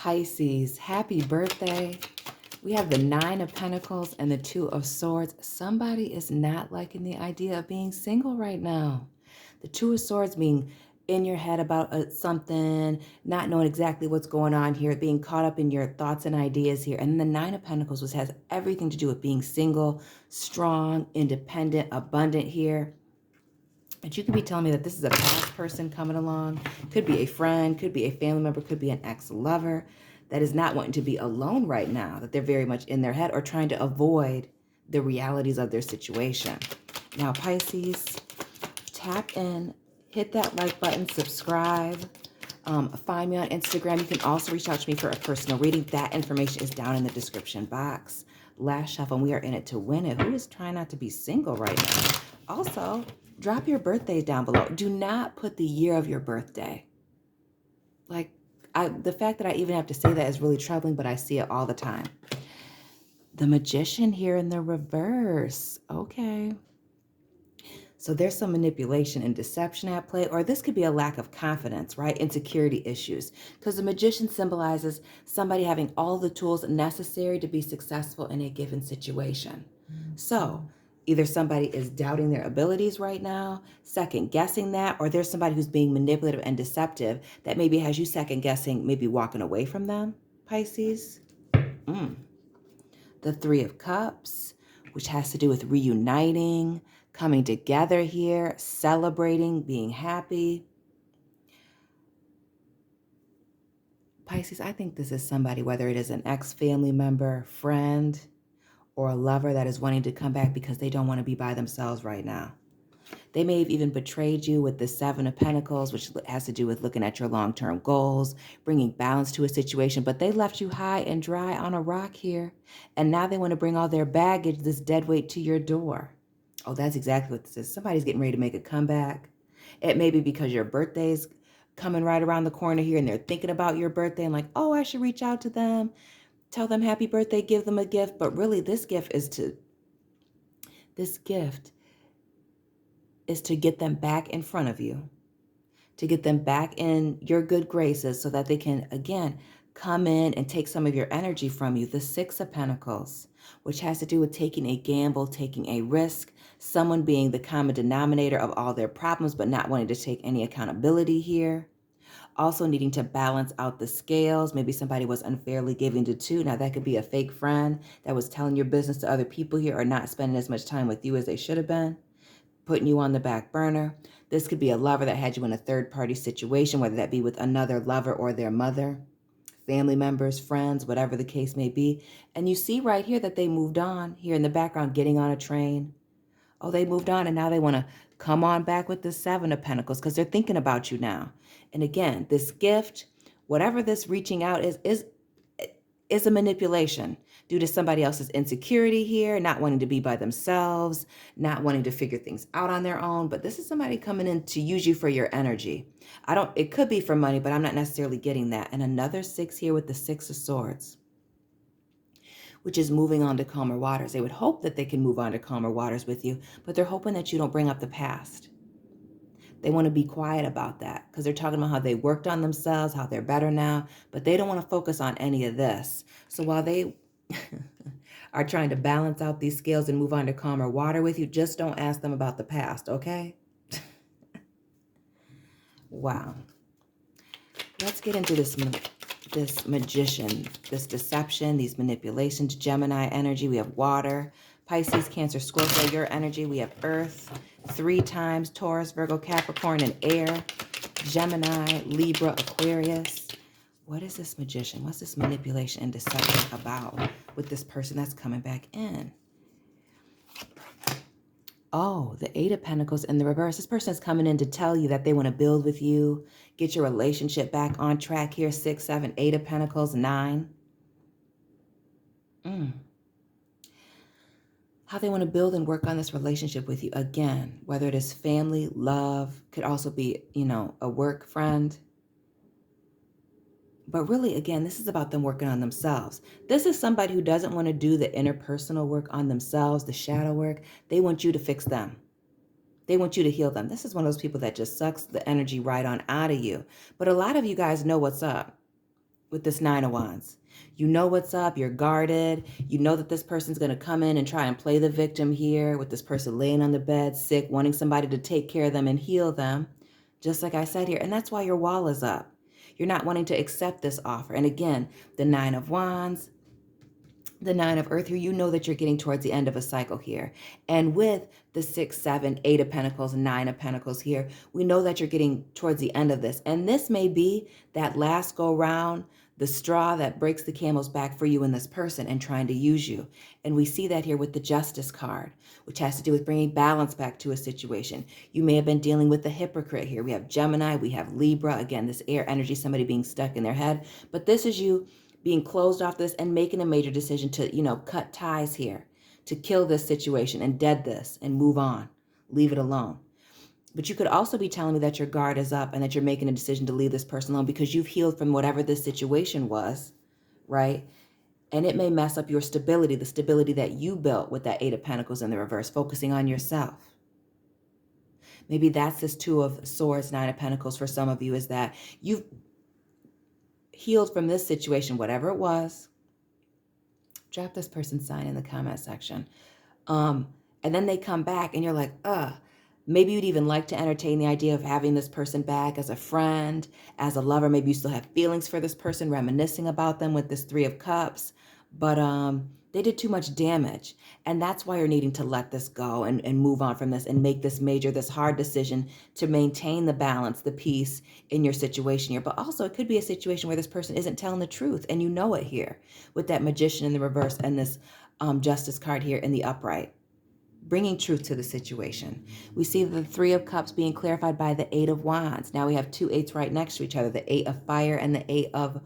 Pisces, happy birthday. We have the Nine of Pentacles and the Two of Swords. Somebody is not liking the idea of being single right now. The Two of Swords being in your head about something, not knowing exactly what's going on here, being caught up in your thoughts and ideas here. And then the Nine of Pentacles, which has everything to do with being single, strong, independent, abundant here. But you could be telling me that this is a past person coming along. Could be a friend, could be a family member, could be an ex-lover that is not wanting to be alone right now, that they're very much in their head or trying to avoid the realities of their situation. Now, Pisces, tap in, hit that like button, subscribe, find me on Instagram. You can also reach out to me for a personal reading. That information is down in the description box. Last shuffle, and we are in it to win it. Who is trying not to be single right now? Also, drop your birthdays down below. Do not put the year of your birthday. Like, the fact that I even have to say that is really troubling, but I see it all the time. The Magician here in the reverse. Okay. So there's some manipulation and deception at play, or this could be a lack of confidence, right? Insecurity issues. Because the Magician symbolizes somebody having all the tools necessary to be successful in a given situation. So either somebody is doubting their abilities right now, second guessing that, or there's somebody who's being manipulative and deceptive that maybe has you second guessing, maybe walking away from them, Pisces. The Three of Cups, which has to do with reuniting, coming together here, celebrating, being happy. Pisces, I think this is somebody, whether it is an ex-family member, friend, or a lover that is wanting to come back because they don't want to be by themselves right now. They may have even betrayed you with the Seven of Pentacles, which has to do with looking at your long-term goals, bringing balance to a situation, but they left you high and dry on a rock here. And now they want to bring all their baggage, this dead weight, to your door. Oh, that's exactly what this is. Somebody's getting ready to make a comeback. It may be because your birthday's coming right around the corner here and they're thinking about your birthday and like, oh, I should reach out to them, tell them happy birthday, give them a gift. But really, this gift is to get them back in front of you, to get them back in your good graces so that they can, again, come in and take some of your energy from you. The Six of Pentacles, which has to do with taking a gamble, taking a risk, someone being the common denominator of all their problems, but not wanting to take any accountability here. Also needing to balance out the scales. Maybe somebody was unfairly giving to two. Now that could be a fake friend that was telling your business to other people here or not spending as much time with you as they should have been, putting you on the back burner. This could be a lover that had you in a third-party situation, whether that be with another lover or their mother, family members, friends, whatever the case may be. And you see right here that they moved on here in the background, getting on a train. Oh, they moved on and now they want to come on back with the Seven of Pentacles because they're thinking about you now. And again, this gift, whatever this reaching out is a manipulation due to somebody else's insecurity here, not wanting to be by themselves, not wanting to figure things out on their own. But this is somebody coming in to use you for your energy. It could be for money, but I'm not necessarily getting that. And another six here with the Six of Swords, which is moving on to calmer waters. They would hope that they can move on to calmer waters with you, but they're hoping that you don't bring up the past. They want to be quiet about that because they're talking about how they worked on themselves, how they're better now, but they don't want to focus on any of this. So while they are trying to balance out these scales and move on to calmer water with you, just don't ask them about the past, okay? Wow. Let's get into this magician, this deception, these manipulations. Gemini energy, we have water. Pisces, Cancer, Scorpio, your energy, we have earth. 3 times Taurus, Virgo, Capricorn, and air. Gemini, Libra, Aquarius. What is this magician? What's this manipulation and deception about with this person that's coming back in? Oh, the Eight of Pentacles in the reverse. This person is coming in to tell you that they want to build with you, get your relationship back on track here. 6, 7, 8 of Pentacles, 9. How they want to build and work on this relationship with you again, whether it is family, love, could also be, a work friend. But really, again, this is about them working on themselves. This is somebody who doesn't want to do the interpersonal work on themselves, the shadow work. They want you to fix them. They want you to heal them. This is one of those people that just sucks the energy right on out of you. But a lot of you guys know what's up. with this Nine of Wands. You know what's up. You're guarded. You know that this person's going to come in and try and play the victim here with this person laying on the bed, sick, wanting somebody to take care of them and heal them, just like I said here. And that's why your wall is up. You're not wanting to accept this offer. And again, the Nine of Wands, the Nine of Earth here, you know that you're getting towards the end of a cycle here. And with the 6, 7, 8 of Pentacles, 9 of Pentacles here, we know that you're getting towards the end of this. And this may be that last go round, the straw that breaks the camel's back for you and this person and trying to use you. And we see that here with the Justice card, which has to do with bringing balance back to a situation. You may have been dealing with the Hypocrite here. We have Gemini, we have Libra. Again, this air energy, somebody being stuck in their head. But this is you being closed off this and making a major decision to, cut ties here, to kill this situation and dead this and move on, leave it alone. But you could also be telling me that your guard is up and that you're making a decision to leave this person alone because you've healed from whatever this situation was, right? And it may mess up your stability, the stability that you built with that 8 of Pentacles in the reverse, focusing on yourself. Maybe that's this 2 of Swords, 9 of Pentacles for some of you, is that you've healed from this situation, whatever it was. Drop this person's sign in the comment section. And then they come back and you're like, maybe you'd even like to entertain the idea of having this person back as a friend, as a lover. Maybe you still have feelings for this person, reminiscing about them with this 3 of Cups. But they did too much damage. And that's why you're needing to let this go and move on from this and make this this hard decision to maintain the balance, the peace in your situation here. But also it could be a situation where this person isn't telling the truth and you know it here with that Magician in the reverse and this Justice card here in the upright, bringing truth to the situation. We see the 3 of Cups being clarified by the 8 of Wands. Now we have 2 8s right next to each other, the 8 of Fire and the 8 of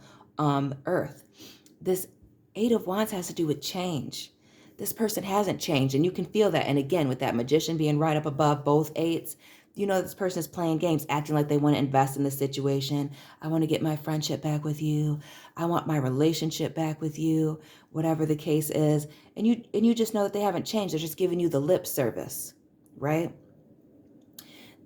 Earth. This 8 of Wands has to do with change. This person hasn't changed, and you can feel that. And again, with that Magician being right up above both 8s, you know this person is playing games, acting like they want to invest in the situation. I want to get my friendship back with you. I want my relationship back with you, whatever the case is. And you just know that they haven't changed. They're just giving you the lip service, right?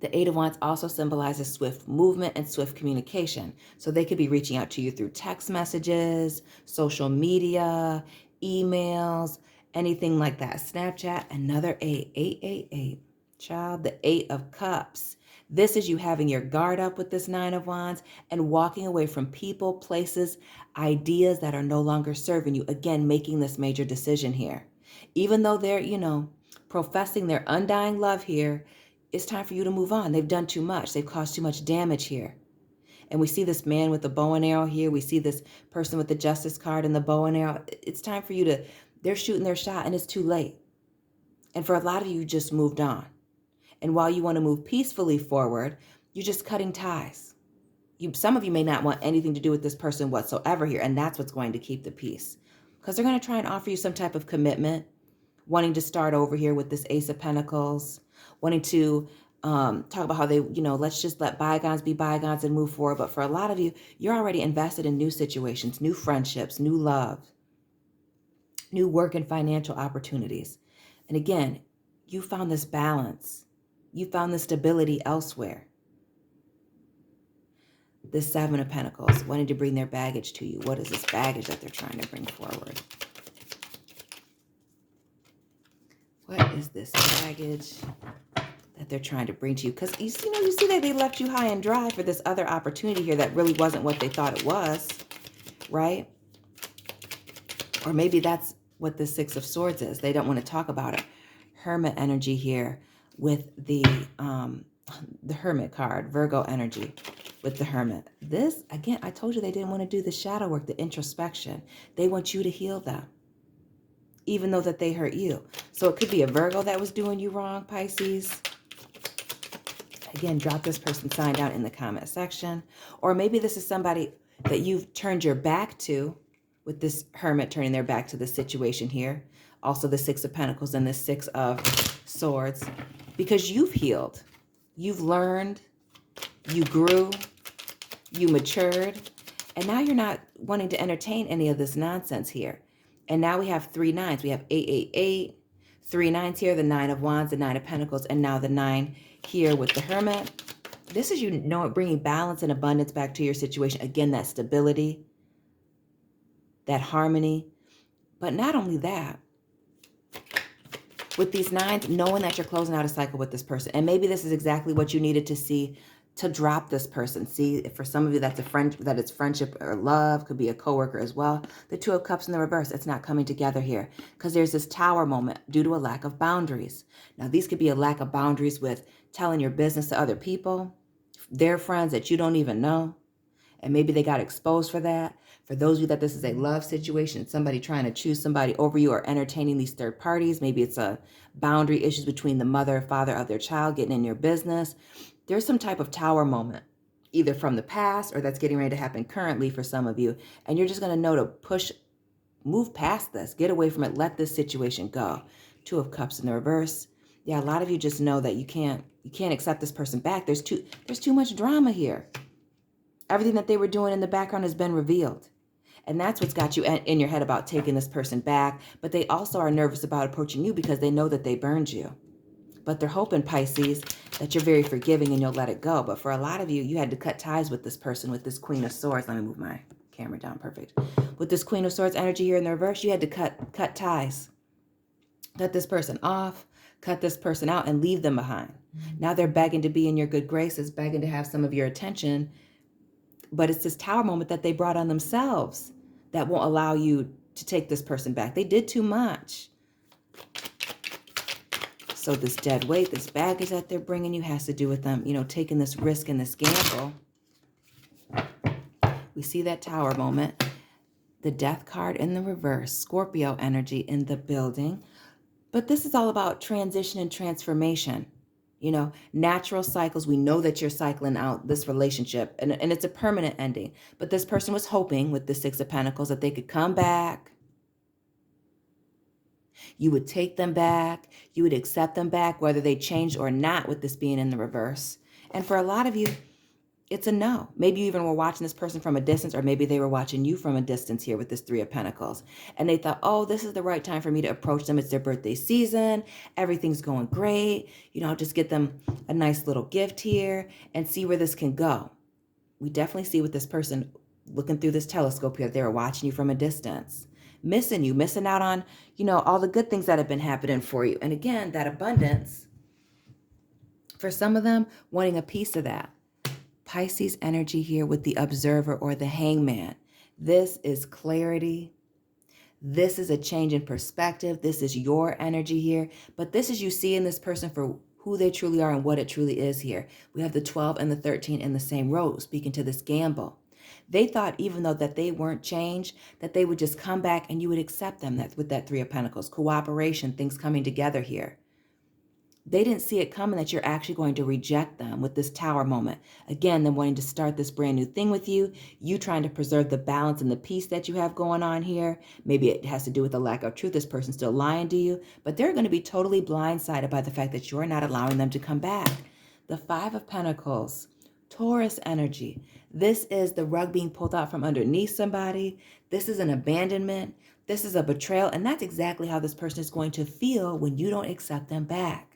The 8 of Wands also symbolizes swift movement and swift communication. So they could be reaching out to you through text messages, social media, emails, anything like that. Snapchat, another 8, 888. Child, the 8 of Cups. This is you having your guard up with this 9 of Wands and walking away from people, places, ideas that are no longer serving you. Again, making this major decision here. Even though they're, professing their undying love here, it's time for you to move on. They've done too much. They've caused too much damage here. And we see this man with the bow and arrow here. We see this person with the Justice card and the bow and arrow. It's time for you they're shooting their shot and it's too late. And for a lot of you just moved on. And while you want to move peacefully forward, you're just cutting ties. Some of you may not want anything to do with this person whatsoever here. And that's what's going to keep the peace. Because they're going to try and offer you some type of commitment, wanting to start over here with this Ace of Pentacles, wanting to talk about how they, let's just let bygones be bygones and move forward. But for a lot of you, you're already invested in new situations, new friendships, new love, new work and financial opportunities. And again, you found this balance. You found the stability elsewhere. The 7 of Pentacles, wanting to bring their baggage to you. What is this baggage that they're trying to bring forward? What is this baggage that they're trying to bring to you? Because you see that they left you high and dry for this other opportunity here that really wasn't what they thought it was, right? Or maybe that's what the 6 of Swords is. They don't want to talk about it. Hermit energy here with the Hermit card, Virgo energy with the Hermit. This, again, I told you they didn't want to do the shadow work, the introspection. They want you to heal them, even though that they hurt you. So it could be a Virgo that was doing you wrong, Pisces. Again, drop this person's sign down in the comment section. Or maybe this is somebody that you've turned your back to, with this Hermit turning their back to the situation here. Also the 6 of Pentacles and the 6 of Swords. Because you've healed. You've learned. You grew. You matured. And now you're not wanting to entertain any of this nonsense here. And now we have 3 9s. We have 888, 3 9s here, the 9 of Wands, the 9 of Pentacles, and now the 9 here with the Hermit. This is bringing balance and abundance back to your situation. Again, that stability. that harmony. But not only that, with these nines, knowing that you're closing out a cycle with this person. And maybe this is exactly what you needed to see to drop this person. See, if for some of you that's a friend, that it's friendship or love, could be a coworker as well. The Two of Cups in the reverse, it's not coming together here because there's this tower moment due to a lack of boundaries. Now, these could be a lack of boundaries with telling your business to other people, their friends that you don't even know. And maybe they got exposed for that. For those of you that this is a love situation, somebody trying to choose somebody over you or entertaining these third parties. Maybe it's a boundary issues between the mother or father of their child getting in your business. There's some type of tower moment, either from the past or that's getting ready to happen currently for some of you. And you're just going to know to move past this, get away from it, let this situation go. Two of Cups in the reverse. Yeah, a lot of you just know that you can't accept this person back. There's too much drama here. Everything that they were doing in the background has been revealed. And that's what's got you in your head about taking this person back. But they also are nervous about approaching you because they know that they burned you. But they're hoping, Pisces, that you're very forgiving and you'll let it go. But for a lot of you, you had to cut ties with this person, with this Queen of Swords. Let me move my camera down. Perfect. With this Queen of Swords energy here in the reverse, you had to cut ties. Cut this person off, cut this person out, and leave them behind. Now they're begging to be in your good graces, begging to have some of your attention. But it's this tower moment that they brought on themselves that won't allow you to take this person back. They did too much. So this dead weight, this baggage that they're bringing you has to do with them, taking this risk and this gamble. We see that tower moment. The Death card in the reverse. Scorpio energy in the building. But this is all about transition and transformation. Natural cycles. We know that you're cycling out this relationship and it's a permanent ending. But this person was hoping with the Six of Pentacles that they could come back. You would take them back. You would accept them back, whether they changed or not with this being in the reverse. And for a lot of you, it's a no. Maybe you even were watching this person from a distance, or maybe they were watching you from a distance here with this Three of Pentacles. And they thought, oh, this is the right time for me to approach them. It's their birthday season. Everything's going great. I'll just get them a nice little gift here and see where this can go. We definitely see with this person looking through this telescope here, they were watching you from a distance, missing out on, all the good things that have been happening for you. And again, that abundance, for some of them, wanting a piece of that. Pisces energy here with the Observer or the Hangman. This is clarity. This is a change in perspective. This is your energy here. But this is you seeing this person for who they truly are and what it truly is here. We have the 12 and the 13 in the same row, speaking to this gamble. They thought even though that they weren't changed, that they would just come back and you would accept them with that Three of Pentacles. Cooperation, things coming together here. They didn't see it coming that you're actually going to reject them with this tower moment. Again, them wanting to start this brand new thing with you, you trying to preserve the balance and the peace that you have going on here. Maybe it has to do with the lack of truth. This person's still lying to you, but they're going to be totally blindsided by the fact that you're not allowing them to come back. The Five of Pentacles, Taurus energy. This is the rug being pulled out from underneath somebody. This is an abandonment. This is a betrayal. And that's exactly how this person is going to feel when you don't accept them back.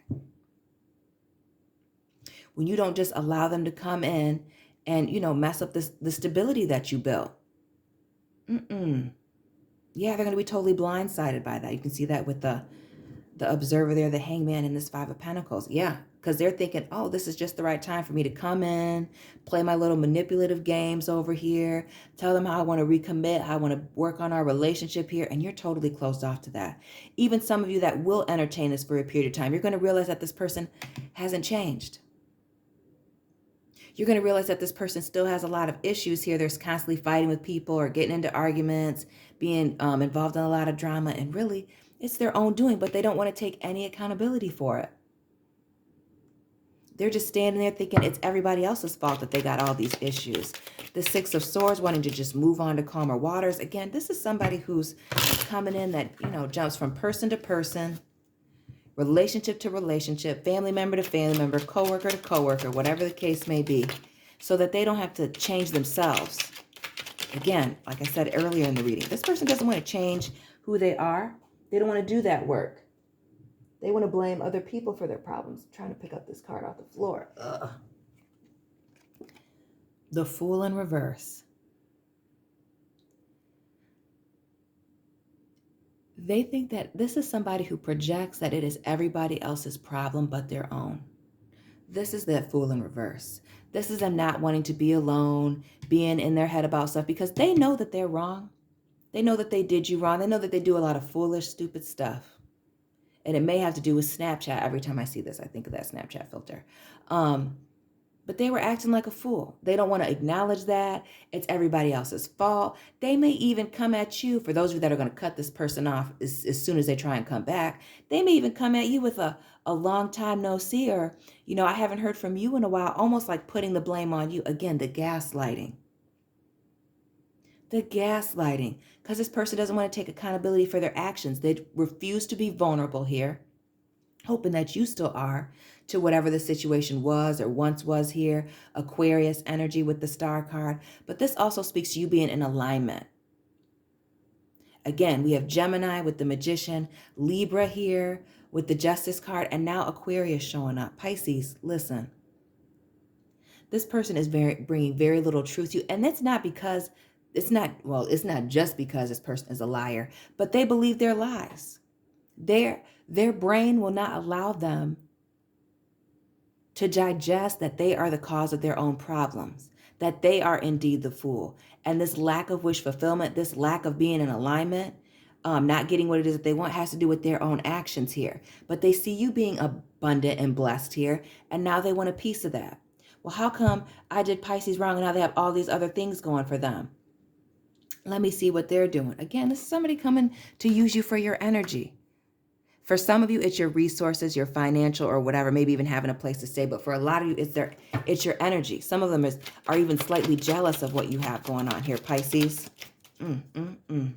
When you don't just allow them to come in and, mess up the stability that you built. Yeah, they're going to be totally blindsided by that. You can see that with the Observer there, the Hangman, and this Five of Pentacles. Yeah, because they're thinking, oh, this is just the right time for me to come in, play my little manipulative games over here, tell them how I want to recommit, how I want to work on our relationship here, and you're totally closed off to that. Even some of you that will entertain this for a period of time, you're going to realize that this person hasn't changed. You're going to realize that this person still has a lot of issues here. They're constantly fighting with people or getting into arguments, being involved in a lot of drama. And really, it's their own doing, but they don't want to take any accountability for it. They're just standing there thinking it's everybody else's fault that they got all these issues. The Six of Swords wanting to just move on to calmer waters. Again, this is somebody who's coming in that, jumps from person to person, relationship to relationship, family member to family member, coworker to coworker, whatever the case may be, so that they don't have to change themselves. Again, like I said earlier in the reading, this person doesn't want to change who they are. They don't want to do that work. They want to blame other people for their problems. I'm trying to pick up this card off the floor. Ugh. The Fool in reverse. They think that this is somebody who projects that it is everybody else's problem but their own. This is that Fool in reverse. This is them not wanting to be alone, being in their head about stuff because they know that they're wrong. They know that they did you wrong. They know that they do a lot of foolish, stupid stuff. And it may have to do with Snapchat. Every time I see this, I think of that Snapchat filter. But they were acting like a fool. They don't want to acknowledge that. It's everybody else's fault. They may even come at you, for those of you that are going to cut this person off as soon as they try and come back, they may even come at you with a long time no see, or, I haven't heard from you in a while, almost like putting the blame on you. Again, the gaslighting. The gaslighting, because this person doesn't want to take accountability for their actions. They refuse to be vulnerable here, hoping that you still are to whatever the situation was or once was here. Aquarius energy with the star card. But this also speaks to you being in alignment. Again, we have Gemini with the magician, Libra here with the justice card, and now Aquarius showing up. Pisces, listen. This person is bringing very little truth to you. And it's not because, it's not just because this person is a liar, but they believe their lies. Their brain will not allow them to digest that they are the cause of their own problems, that they are indeed the fool. And this lack of wish fulfillment, this lack of being in alignment, not getting what it is that they want, has to do with their own actions here. But they see you being abundant and blessed here, and now they want a piece of that. Well, how come I did Pisces wrong and now they have all these other things going for them? Let me see what they're doing. Again, this is somebody coming to use you for your energy. For some of you, it's your resources, your financial or whatever, maybe even having a place to stay. But for a lot of you, it's your energy. Some of them are even slightly jealous of what you have going on here, Pisces. Wanting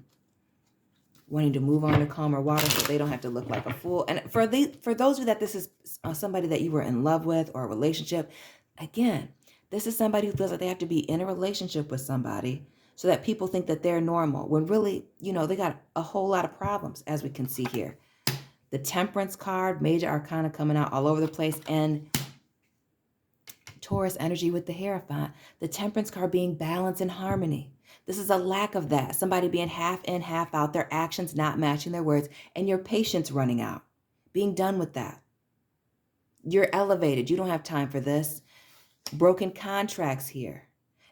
to move on to calmer water so they don't have to look like a fool. And for those of you that this is somebody that you were in love with or a relationship, again, this is somebody who feels like they have to be in a relationship with somebody so that people think that they're normal, when really, they got a whole lot of problems, as we can see here. The Temperance card, major arcana coming out all over the place, and Taurus energy with the Hierophant. The Temperance card being balance and harmony. This is a lack of that. Somebody being half in, half out, their actions not matching their words, and your patience running out. Being done with that. You're elevated. You don't have time for this. Broken contracts here.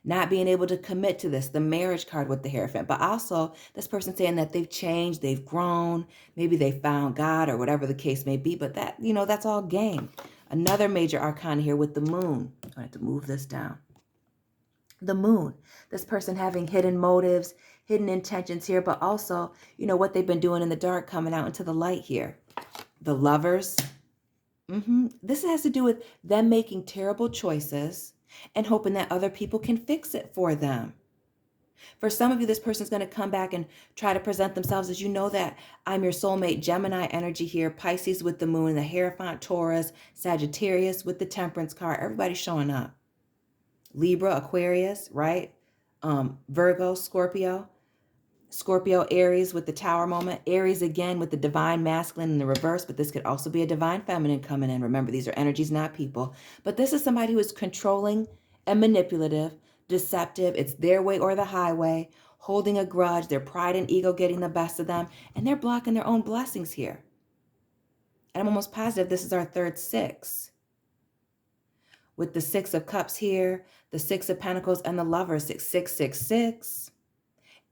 Not being able to commit to this, the Marriage card with the Hierophant, but also this person saying that they've changed, they've grown, maybe they found God or whatever the case may be, but that, that's all game. Another major arcana here with the Moon. I have to move this down. The Moon, this person having hidden motives, hidden intentions here, but also, what they've been doing in the dark coming out into the light here. The Lovers. This has to do with them making terrible choices and hoping that other people can fix it for them. For some of you, this person's going to come back and try to present themselves as, that I'm your soulmate. Gemini energy here, Pisces with the Moon, the Hierophant, Taurus, Sagittarius with the Temperance card. Everybody's showing up. Libra, Aquarius, right? Virgo, Scorpio, Aries with the Tower moment. Aries again with the divine masculine in the reverse, but this could also be a divine feminine coming in. Remember, these are energies, not people. But this is somebody who is controlling and manipulative, deceptive. It's their way or the highway, holding a grudge, their pride and ego getting the best of them, and they're blocking their own blessings here. And I'm almost positive this is our third six. With the Six of Cups here, the Six of Pentacles, and the Lovers, 6666.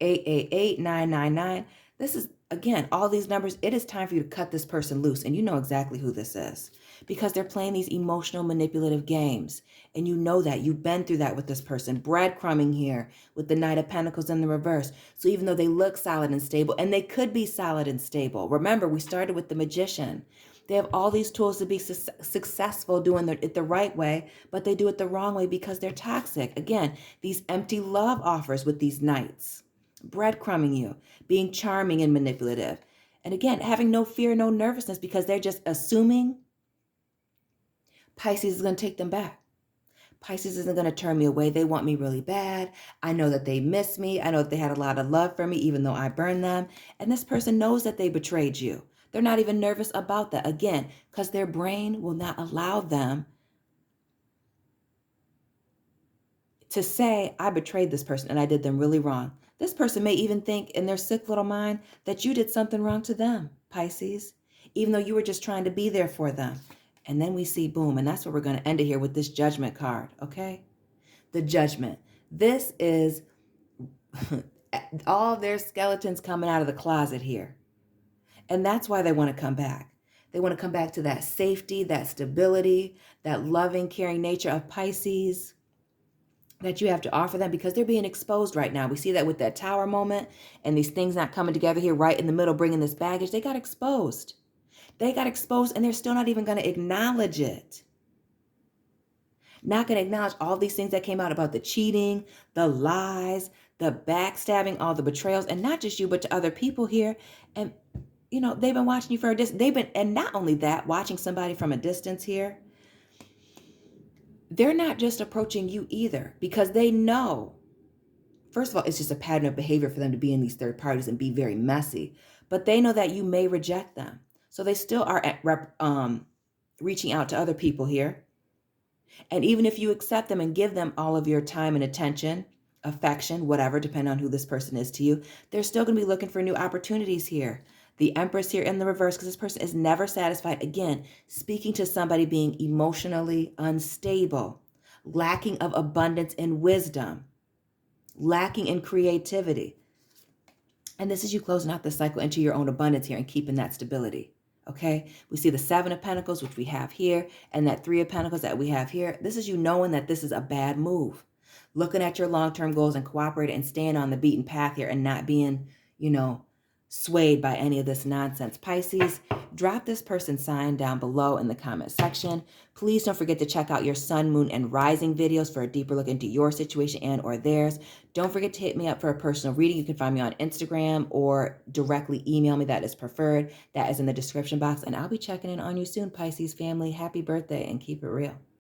888 999. This is, again, all these numbers. It is time for you to cut this person loose. And you know exactly who this is because they're playing these emotional manipulative games. And you know that. You've been through that with this person. Breadcrumbing here with the Knight of Pentacles in the reverse. So even though they look solid and stable, and they could be solid and stable. Remember, we started with the Magician. They have all these tools to be successful doing it the right way, but they do it the wrong way because they're toxic. Again, these empty love offers with these Knights. Breadcrumbing you, being charming and manipulative. And again, having no fear, no nervousness because they're just assuming Pisces is going to take them back. Pisces isn't going to turn me away. They want me really bad. I know that they miss me. I know that they had a lot of love for me, even though I burned them. And this person knows that they betrayed you. They're not even nervous about that. Again, because their brain will not allow them to say, I betrayed this person and I did them really wrong. This person may even think in their sick little mind that you did something wrong to them, Pisces, even though you were just trying to be there for them. And then we see, boom, and that's where we're going to end it here with this Judgment card, okay? The Judgment. This is all their skeletons coming out of the closet here. And that's why they want to come back. They want to come back to that safety, that stability, that loving, caring nature of Pisces that you have to offer them, because they're being exposed right now. We see that with that Tower moment and these things not coming together here right in the middle, bringing this baggage. They got exposed. They got exposed, and they're still not even going to acknowledge it. Not going to acknowledge all these things that came out about the cheating, the lies, the backstabbing, all the betrayals, and not just you, but to other people here. And, you know, they've been watching you for a distance. And not only that, watching somebody from a distance here, they're not just approaching you either, because they know, first of all, it's just a pattern of behavior for them to be in these third parties and be very messy, but they know that you may reject them. So they still are reaching out to other people here. And even if you accept them and give them all of your time and attention, affection, whatever, depending on who this person is to you, they're still going to be looking for new opportunities here. The Empress here in the reverse, because this person is never satisfied. Again, speaking to somebody being emotionally unstable, lacking of abundance and wisdom, lacking in creativity. And this is you closing out the cycle into your own abundance here and keeping that stability. Okay, we see the Seven of Pentacles, which we have here, and that Three of Pentacles that we have here. This is you knowing that this is a bad move. Looking at your long-term goals and cooperating and staying on the beaten path here and not being, you know, swayed by any of this nonsense. Pisces, drop this person's sign down below in the comment section. Please don't forget to check out your sun, moon, and rising videos for a deeper look into your situation and or theirs. Don't forget to hit me up for a personal reading. You can find me on Instagram or directly email me. That is preferred. That is in the description box. And I'll be checking in on you soon, Pisces family. Happy birthday and keep it real.